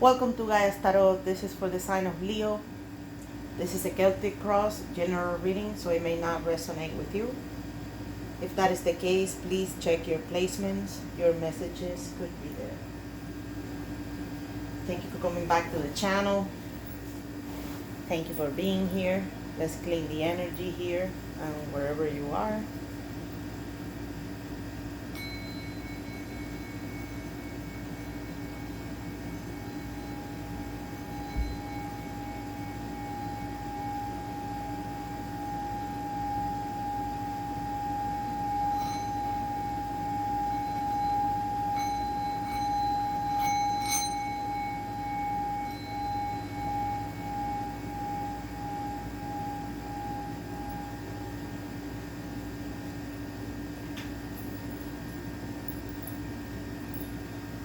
Welcome to Gaia's Tarot. This is for the sign of Leo. This is a Celtic cross general reading, so it may not resonate with you. If that is the case, please check your placements. Your messages could be there. Thank you for coming back to the channel. Thank you for being here. Let's clean the energy here and wherever you are.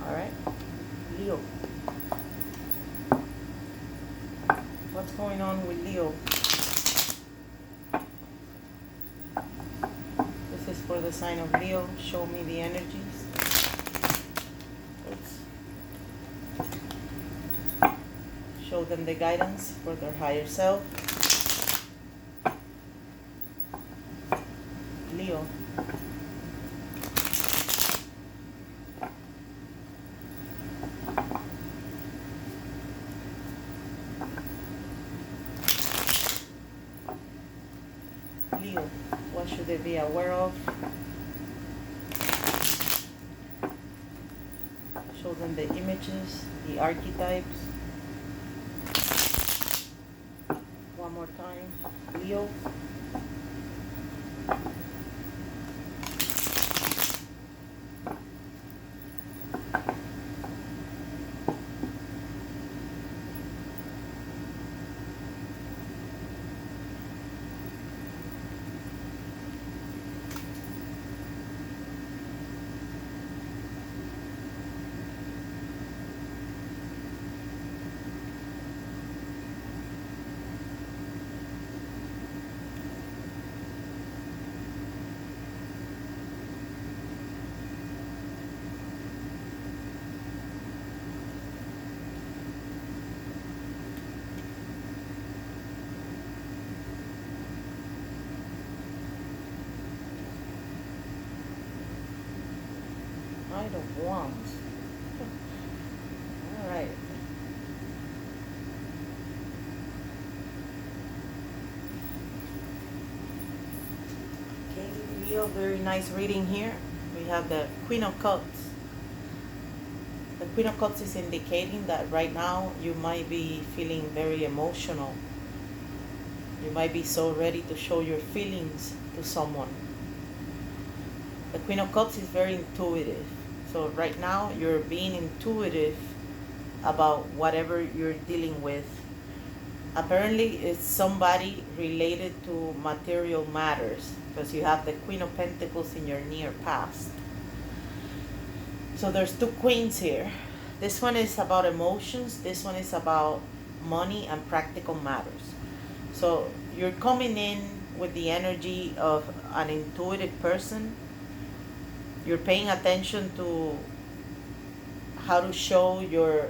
Alright, Leo. What's going on with Leo? This is for the sign of Leo. Show me the energies. Oops. Show them the guidance for their higher self. Leo. Leo, what should they be aware of? Show them the images, the archetypes. One more time. Leo. Knight of Wands. Alright. Okay, Leo, very nice reading here. We have the Queen of Cups. The Queen of Cups is indicating that right now you might be feeling very emotional. You might be so ready to show your feelings to someone. The Queen of Cups is very intuitive. So right now you're being intuitive about whatever you're dealing with. Apparently it's somebody related to material matters because you have the Queen of Pentacles in your near past. So there's two queens here. This one is about emotions. This one is about money and practical matters. So you're coming in with the energy of an intuitive person. You're paying attention to how to show your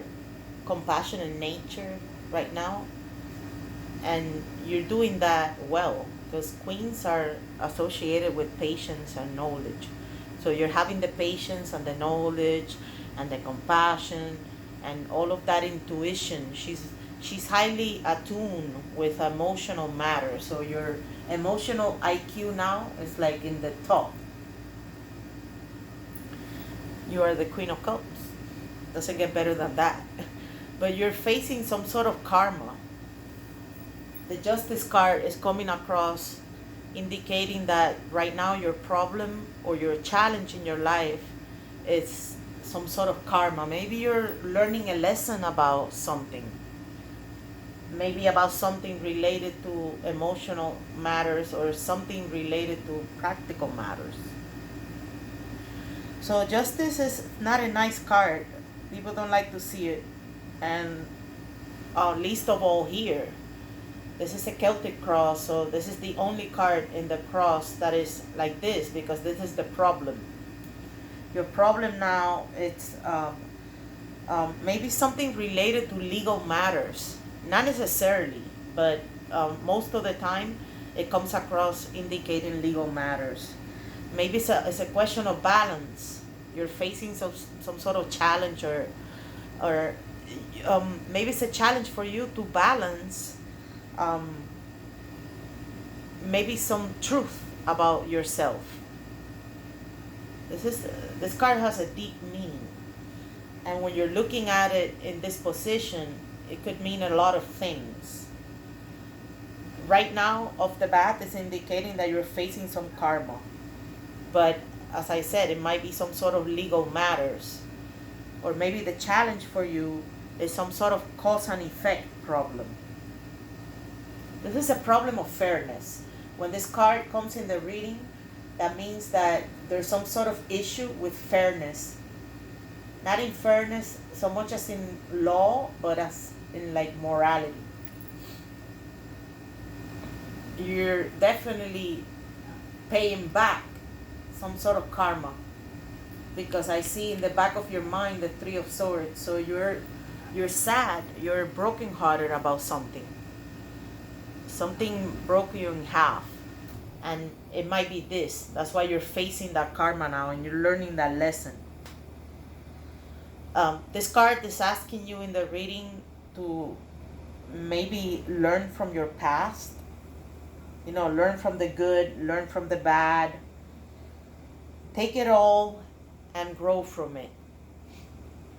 compassionate nature right now. And you're doing that well because queens are associated with patience and knowledge. So you're having the patience and the knowledge and the compassion and all of that intuition. She's highly attuned with emotional matters. So your emotional IQ now is like in the top. You are the Queen of Cups. Doesn't get better than that. But you're facing some sort of karma. The Justice card is coming across indicating that right now your problem or your challenge in your life is some sort of karma. Maybe you're learning a lesson about something. Maybe about something related to emotional matters or something related to practical matters. So Justice is not a nice card. People don't like to see it. And least of all here. This is a Celtic cross, so this is the only card in the cross that is like this because this is the problem. Your problem now, it's Maybe something related to legal matters. Not necessarily, but most of the time it comes across indicating legal matters. Maybe it's a question of balance. You're facing some sort of challenge, or maybe it's a challenge for you to balance um, maybe some truth about yourself. This card has a deep meaning, and when you're looking at it in this position, it could mean a lot of things. Right now, off the bat, it's indicating that you're facing some karma, but as I said, it might be some sort of legal matters, or maybe the challenge for you is some sort of cause and effect problem. This is a problem of fairness. When this card comes in the reading, that means that there's some sort of issue with fairness. Not in fairness so much as in law, but as in like morality. You're definitely paying back some sort of karma, because I see in the back of your mind the Three of Swords. So you're sad, you're brokenhearted about something. Something broke you in half, and it might be this. That's why you're facing that karma now, and you're learning that lesson. This card is asking you in the reading to maybe learn from your past. Learn from the good, learn from the bad. Take it all and grow from it.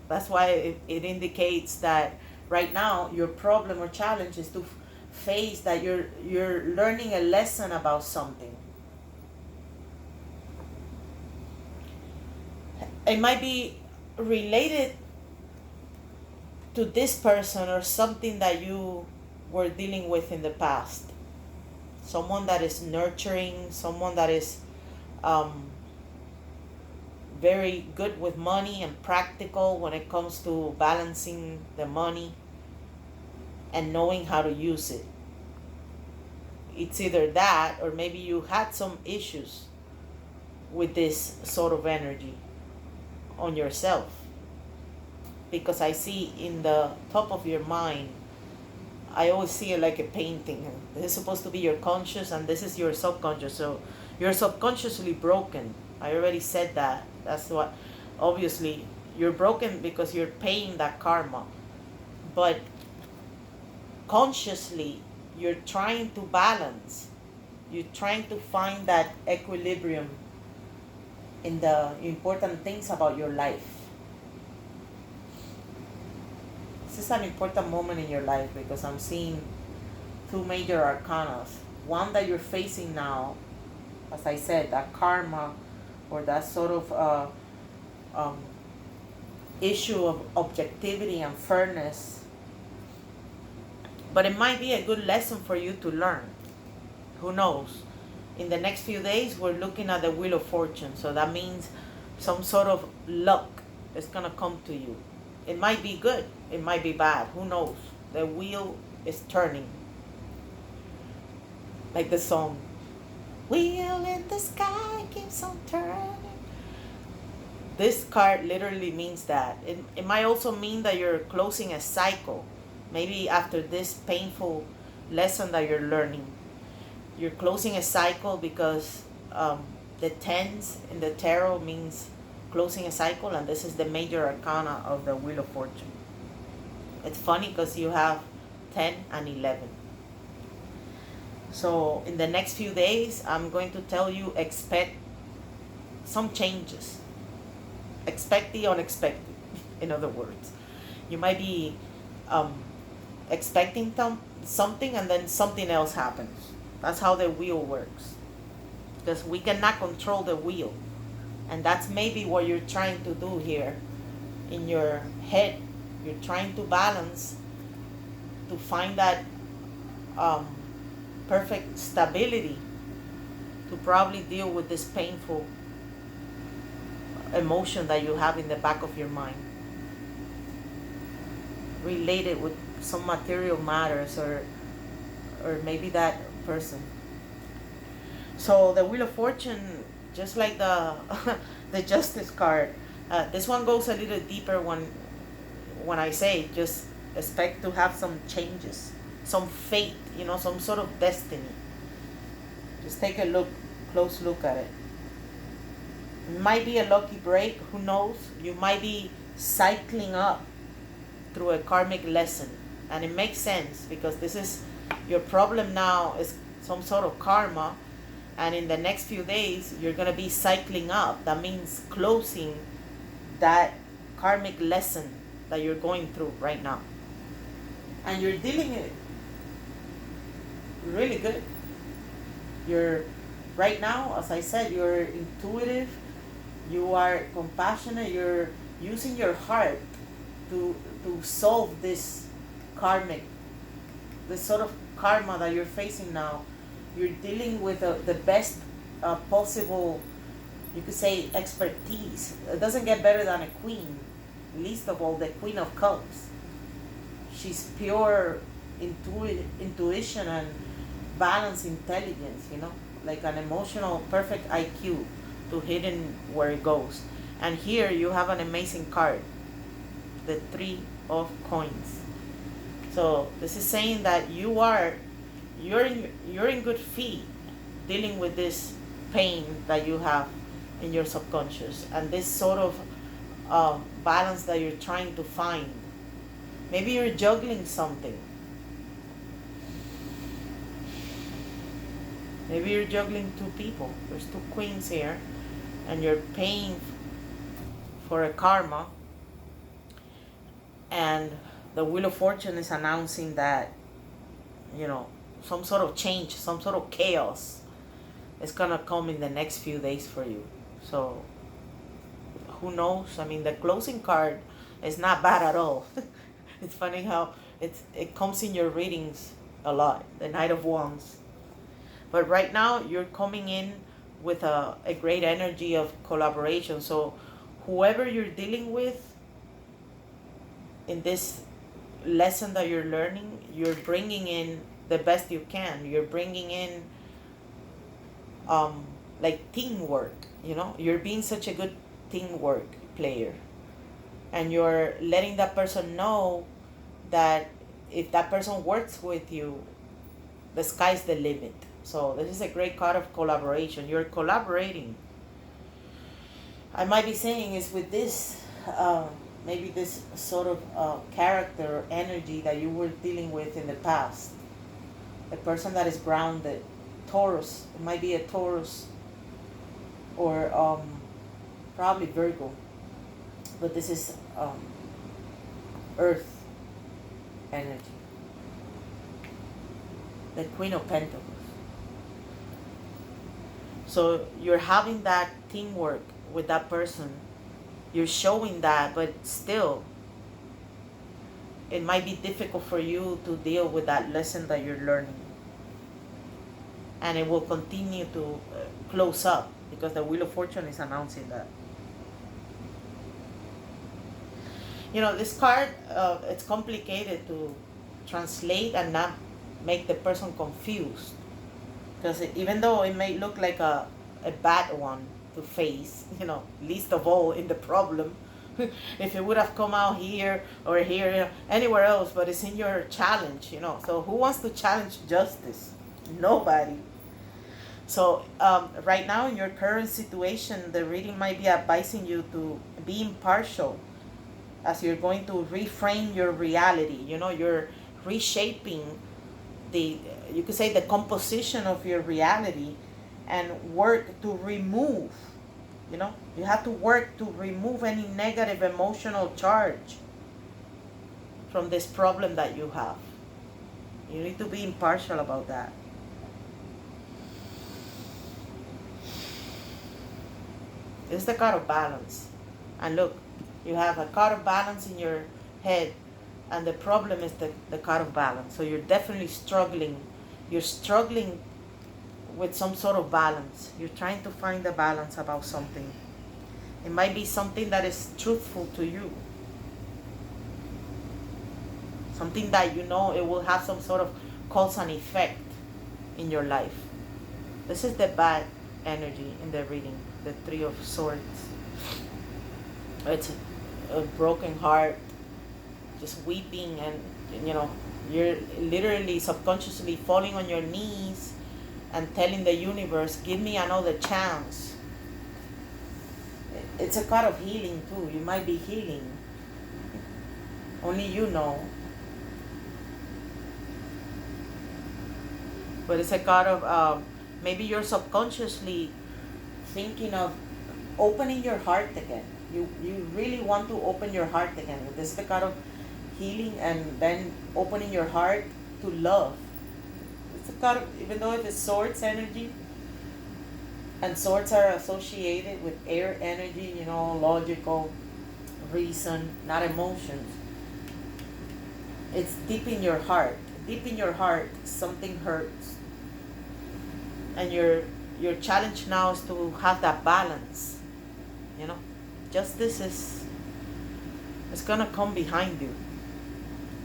That's why it indicates that right now your problem or challenge is to face that you're learning a lesson about something. It might be related to this person or something that you were dealing with in the past. Someone that is nurturing, someone that is very good with money and practical when it comes to balancing the money and knowing how to use it. It's either that, or maybe you had some issues with this sort of energy on yourself, because I see in the top of your mind, I always see it like a painting. This is supposed to be your conscious, and this is your subconscious. So you're subconsciously broken. I already said that. That's what, obviously, you're broken because you're paying that karma. But consciously, you're trying to balance. You're trying to find that equilibrium in the important things about your life. This is an important moment in your life, because I'm seeing two major arcana. One that you're facing now, as I said, that karma, or that sort of issue of objectivity and fairness. But it might be a good lesson for you to learn. Who knows? In the next few days, we're looking at the Wheel of Fortune. So that means some sort of luck is going to come to you. It might be good. It might be bad. Who knows? The wheel is turning. Like the song. Wheel in the sky keeps on turning. This card literally means that. It might also mean that you're closing a cycle. Maybe after this painful lesson that you're learning, you're closing a cycle, because the tens in the tarot means closing a cycle, and this is the major arcana of the Wheel of Fortune. It's funny because you have 10 and 11. So in the next few days, I'm going to tell you, expect some changes. Expect the unexpected, in other words. You might be expecting something, and then something else happens. That's how the wheel works. Because we cannot control the wheel. And that's maybe what you're trying to do here in your head. You're trying to balance, to find that perfect stability to probably deal with this painful emotion that you have in the back of your mind, related with some material matters, or maybe that person. So the Wheel of Fortune, just like the the Justice card, this one goes a little deeper when when I say just expect to have some changes, some fate, some sort of destiny. Just take a close look at it. It might be a lucky break, who knows? You might be cycling up through a karmic lesson. And it makes sense because this is your problem now is some sort of karma. And in the next few days, you're going to be cycling up. That means closing that karmic lesson that you're going through right now. And you're dealing it really good. You're, right now, as I said, you're intuitive, you are compassionate, you're using your heart to solve this sort of karma that you're facing now. You're dealing with the best possible, you could say, expertise. It doesn't get better than a queen, least of all the Queen of Cups. She's pure intuition and balanced intelligence, like an emotional perfect IQ to hidden where it goes. And here you have an amazing card, the Three of Coins. So this is saying that you're in good feet dealing with this pain that you have in your subconscious and this sort of balance that you're trying to find. Maybe you're juggling something. Maybe you're juggling two people. There's two queens here, and you're paying for a karma. And the Wheel of Fortune is announcing that, some sort of change, some sort of chaos is going to come in the next few days for you. So, who knows? I mean, the closing card is not bad at all. It's funny how it comes in your readings a lot, the Knight of Wands. But right now, you're coming in with a great energy of collaboration. So whoever you're dealing with in this lesson that you're learning, you're bringing in the best you can. You're bringing in like teamwork, You're being such a good teamwork player. And you're letting that person know that if that person works with you, the sky's the limit. So this is a great card of collaboration. You're collaborating. I might be saying is with this, maybe this sort of character or energy that you were dealing with in the past. A person that is grounded. Taurus. It might be a Taurus or probably Virgo. But this is Earth energy. The Queen of Pentacles. So you're having that teamwork with that person. You're showing that, but still, it might be difficult for you to deal with that lesson that you're learning. And it will continue to close up because the Wheel of Fortune is announcing that. This card, it's complicated to translate and not make the person confused. Because even though it may look like a bad one to face, least of all in the problem, if it would have come out here or here, anywhere else, but it's in your challenge, So who wants to challenge justice? Nobody. So right now in your current situation, the reading might be advising you to be impartial as you're going to reframe your reality. You're reshaping you could say the composition of your reality and work to remove, you have to work to remove any negative emotional charge from this problem that you have. You need to be impartial about that. It's the card of balance. And look, you have a card of balance in your head, and the problem is the card of balance. So you're definitely struggling. You're struggling with some sort of balance. You're trying to find the balance about something. It might be something that is truthful to you. Something that it will have some sort of cause and effect in your life. This is the bad energy in the reading, the Three of Swords. It's a broken heart. just weeping, and you're literally subconsciously falling on your knees and telling the universe, give me another chance. It's a card of healing too. You might be healing. Only you know. But it's a card of maybe you're subconsciously thinking of opening your heart again. You really want to open your heart again. This is the card of healing, and then opening your heart to love. It's a card of, even though it's swords energy, and swords are associated with air energy, logical, reason, not emotions. It's deep in your heart. Deep in your heart, something hurts. And your challenge now is to have that balance. Justice is gonna come behind you.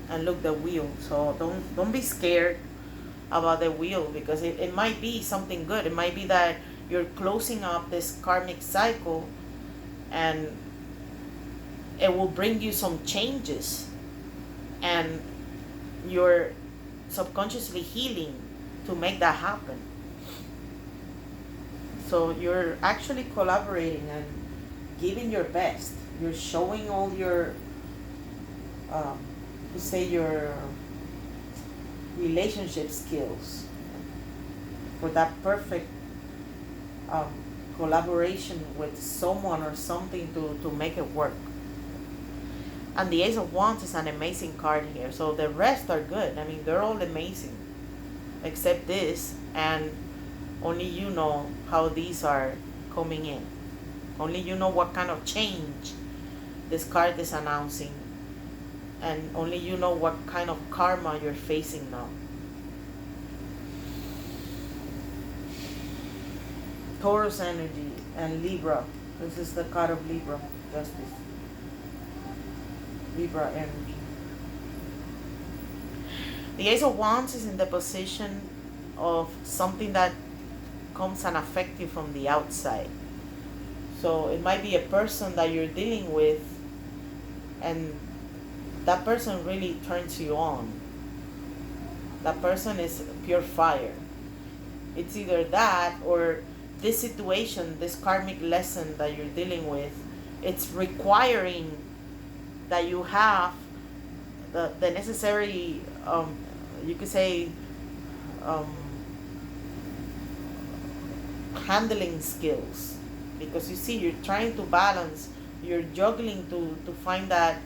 And look, the wheel. So don't be scared about the wheel, because it might be something good. It might be that you're closing up this karmic cycle, and it will bring you some changes, and you're subconsciously healing to make that happen. So you're actually collaborating and giving your best. You're showing all your your relationship skills for that perfect collaboration with someone or something to make it work. And the Ace of Wands is an amazing card here. So the rest are good. I mean, they're all amazing. Except this. And only you know how these are coming in. Only you know what kind of change this card is announcing. And only you know what kind of karma you're facing now. Taurus energy and Libra. This is the card of Libra. Justice. Libra energy. The Ace of Wands is in the position of something that comes and affects you from the outside. So it might be a person that you're dealing with, and that person really turns you on. That person is pure fire. It's either that, or this situation, this karmic lesson that you're dealing with, it's requiring that you have the necessary, you could say, handling skills. Because you see, you're trying to balance, you're juggling to find that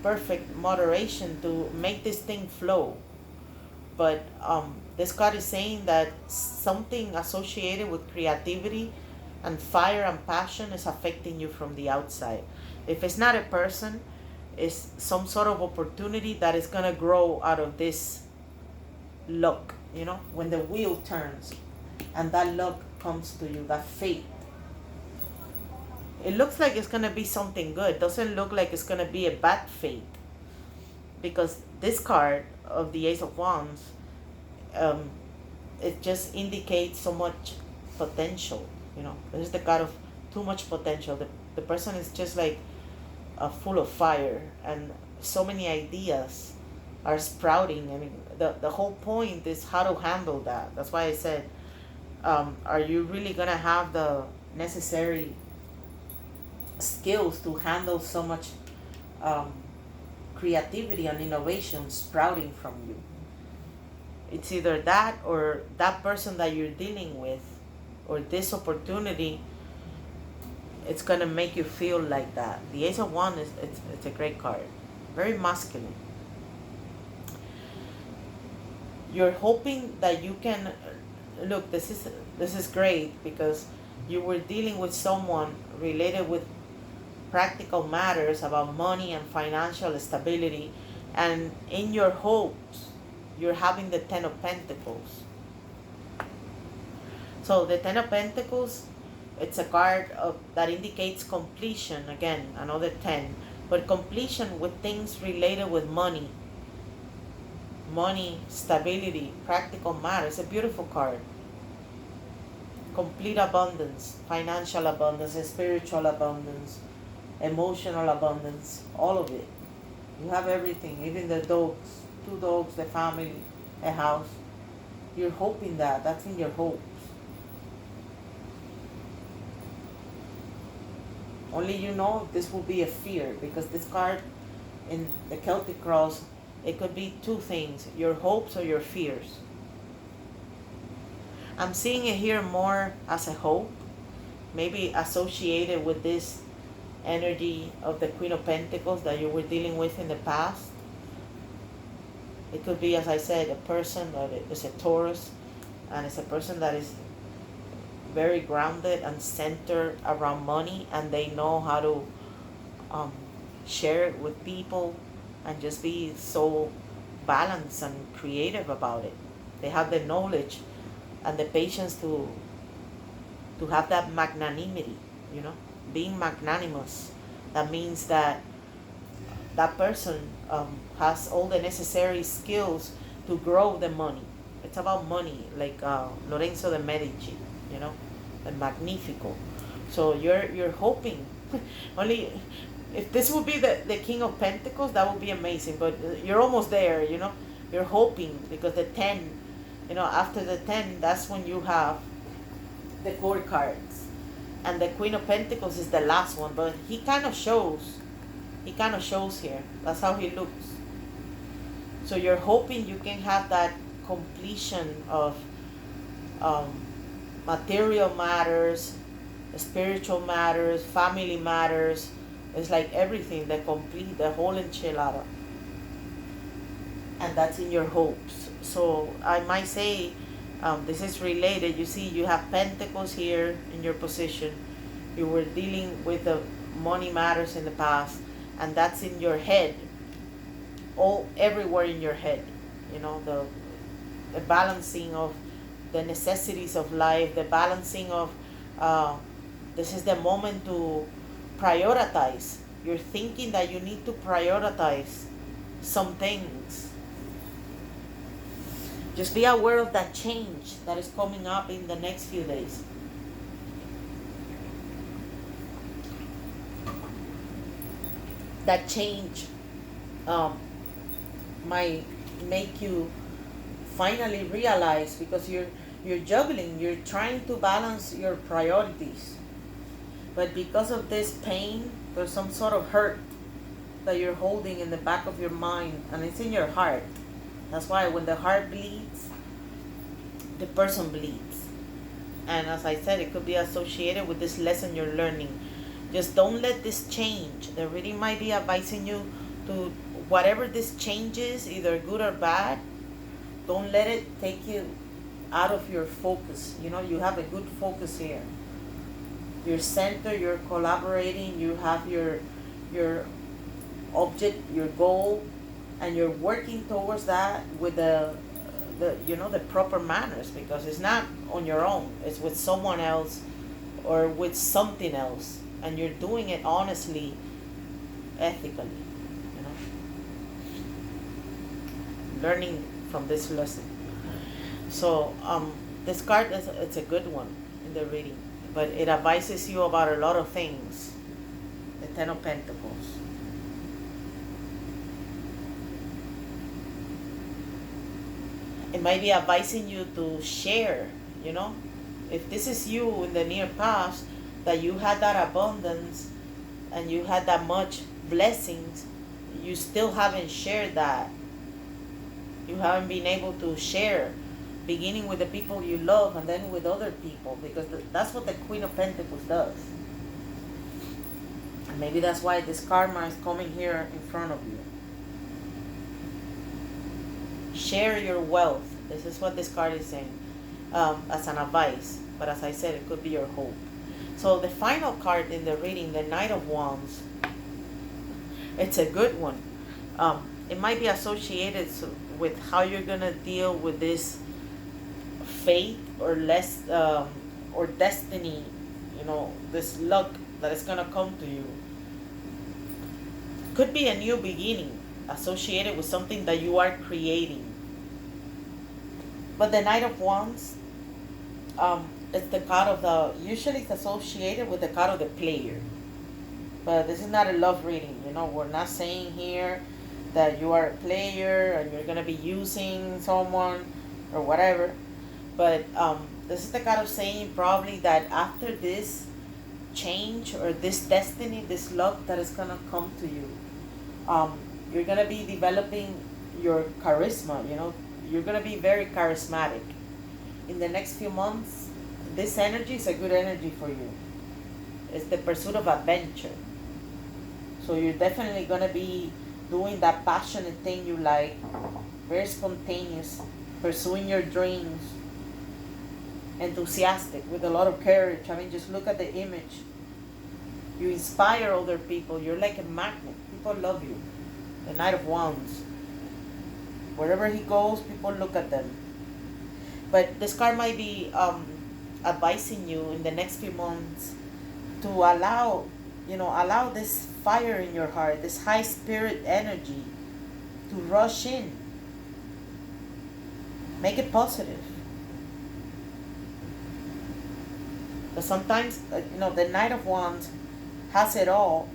perfect moderation to make this thing flow. But this card is saying that something associated with creativity and fire and passion is affecting you from the outside. If it's not a person, it's some sort of opportunity that is going to grow out of this luck, when the wheel turns and that luck comes to you, that fate. It looks like it's going to be something good. Doesn't look like it's going to be a bad fate. Because this card of the Ace of Wands, it just indicates so much potential. This is the card of too much potential. The person is just like full of fire, and so many ideas are sprouting. I mean, the whole point is how to handle that. That's why I said, are you really going to have the necessary skills to handle so much creativity and innovation sprouting from you? It's either that, or that person that you're dealing with, or this opportunity, it's going to make you feel like that. The Ace of Wands, it's a great card. Very masculine. You're hoping that you can, look, this is great, because you were dealing with someone related with practical matters about money and financial stability, and in your hopes, you're having the Ten of Pentacles. So the Ten of Pentacles, it's a card that indicates completion. Again, another 10. But completion with things related with money. Money, stability, practical matters. It's a beautiful card. Complete abundance, financial abundance, spiritual abundance, emotional abundance, all of it. You have everything, even the dogs, two dogs, the family, a house. You're hoping that. That's in your hopes. Only you know this will be a fear, because this card in the Celtic cross, it could be two things, your hopes or your fears. I'm seeing it here more as a hope, maybe associated with this energy of the Queen of Pentacles that you were dealing with in the past. It could be, as I said, a person that is a Taurus, and it's a person that is very grounded and centered around money, and they know how to share it with people and just be so balanced and creative about it. They have the knowledge and the patience to have that magnanimity, you know, being magnanimous. That means that that person has all the necessary skills to grow the money. It's about money, like Lorenzo de Medici, you know, the Magnifico. So you're hoping. Only if this would be the King of Pentacles, that would be amazing. But you're almost there, you know. You're hoping, because the 10, you know, after the 10, that's when you have the court cards, and the Queen of Pentacles is the last one. But he kind of shows. He kind of shows here. That's how he looks. So you're hoping you can have that completion of material matters, spiritual matters, family matters. It's like everything, the complete, the whole enchilada. And that's in your hopes. So I might say, this is related. You see, you have Pentacles here in your position. You were dealing with the money matters in the past, and that's in your head, everywhere in your head. You know, the balancing of the necessities of life, the balancing of this is the moment to prioritize. You're thinking that you need to prioritize some things. Just be aware of that change that is coming up in the next few days. That change might make you finally realize, because you're juggling, you're trying to balance your priorities. But because of this pain, there's some sort of hurt that you're holding in the back of your mind, and it's in your heart. That's why when the heart bleeds, the person bleeds. And as I said, it could be associated with this lesson you're learning. Just don't let this change. The reading might be advising you to, whatever this change is, either good or bad, don't let it take you out of your focus. You know, you have a good focus here. You're centered, you're collaborating, you have your object, your goal, and you're working towards that with the proper manners, because it's not on your own, it's with someone else or with something else, and you're doing it honestly, ethically, you know, learning from this lesson. So this card it's a good one in the reading, but it advises you about a lot of things. The Ten of Pentacles. It might be advising you to share, you know. If this is you in the near past, that you had that abundance and you had that much blessings, you still haven't shared that. You haven't been able to share, beginning with the people you love and then with other people, because that's what the Queen of Pentacles does. And maybe that's why this karma is coming here in front of you. Share your wealth. This is what this card is saying, as an advice. But as I said, it could be your hope. So the final card in the reading, the Knight of Wands, it's a good one. It might be associated with how you're going to deal with this fate or or destiny, you know, this luck that is going to come to you. Could be a new beginning associated with something that you are creating. But the Knight of Wands, it's the card of usually it's associated with the card of the player. But this is not a love reading, you know, we're not saying here that you are a player and you're gonna be using someone or whatever. But this is the kind of saying probably that after this change or this destiny, this luck that is gonna come to you, you're gonna be developing your charisma. You're gonna be very charismatic in the next few months. This energy is a good energy for you. It's the pursuit of adventure. So you're definitely gonna be doing that passionate thing you like, very spontaneous, pursuing your dreams, enthusiastic, with a lot of courage. I mean, just look at the image. You inspire other people. You're like a magnet. People love you. The Knight of Wands. Wherever he goes, people look at them. But this card might be advising you in the next few months to allow this fire in your heart, this high spirit energy to rush in. Make it positive. But sometimes, the Knight of Wands has it all,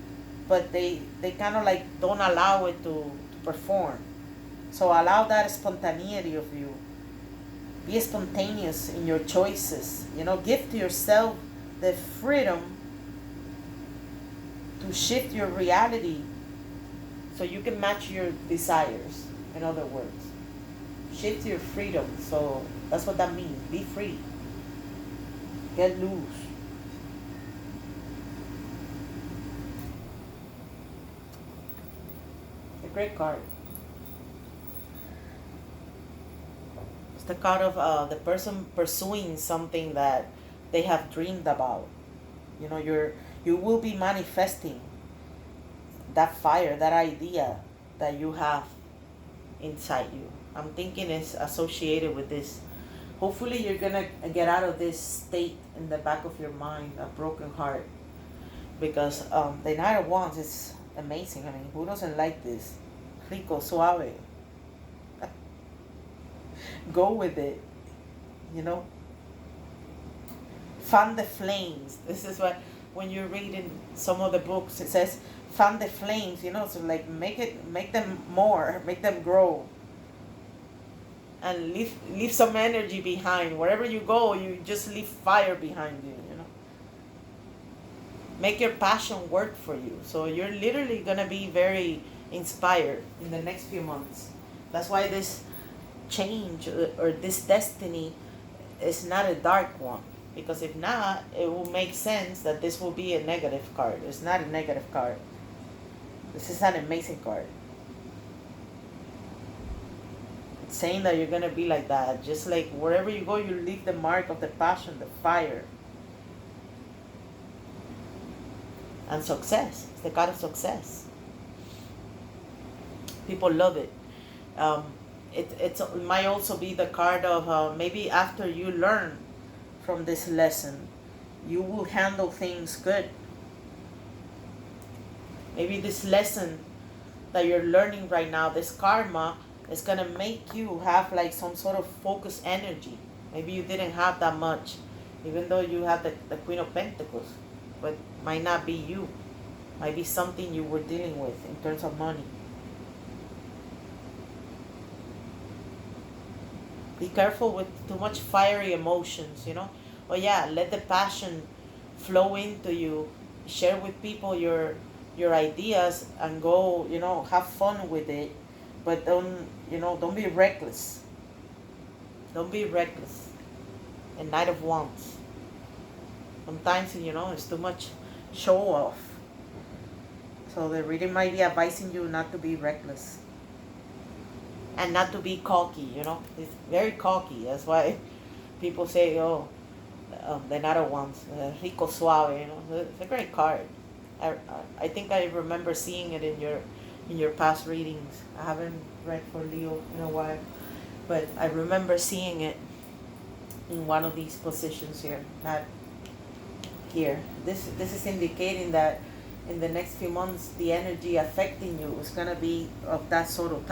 but they kind of like don't allow it to perform. So allow that spontaneity of you. Be spontaneous in your choices. Give to yourself the freedom to shift your reality so you can match your desires. In other words, shift your freedom. So that's what that means. Be free. Get loose. It's a great card. It's the card of the person pursuing something that they have dreamed about. You will be manifesting that fire, that idea that you have inside you. I'm thinking it's associated with this. Hopefully you're gonna get out of this state in the back of your mind, a broken heart. Because the Knight of Wands is amazing. I mean, who doesn't like this? Rico, suave. Go with it. Fan the flames. This is what, when you read in some of the books, it says fan the flames, so like make them more, make them grow. And leave some energy behind. Wherever you go, you just leave fire behind you. Make your passion work for you. So you're literally gonna be very inspired in the next few months. That's why this change or this destiny is not a dark one. Because if not, it will make sense that this will be a negative card. It's not a negative card. This is an amazing card. It's saying that you're going to be like that. Just like wherever you go, you leave the mark of the passion, the fire. And success. It's the card of success. People love it. It might also be the card of maybe after you learn from this lesson, you will handle things good. Maybe this lesson that you're learning right now, this karma, is gonna make you have like some sort of focused energy. Maybe you didn't have that much, even though you had the Queen of Pentacles, but might not be you. Might be something you were dealing with in terms of money. Be careful with too much fiery emotions, Oh yeah, let the passion flow into you. Share with people your ideas and go, have fun with it. But don't be reckless. Don't be reckless. A Knight of Wands. Sometimes, it's too much show off. So the reading might be advising you not to be reckless. And not to be cocky, It's very cocky. That's why people say, the Knight of Wands, Rico Suave, It's a great card. I think I remember seeing it in your past readings. I haven't read for Leo in a while, but I remember seeing it in one of these positions here, not here. This is indicating that in the next few months, the energy affecting you is gonna be of that sort of type.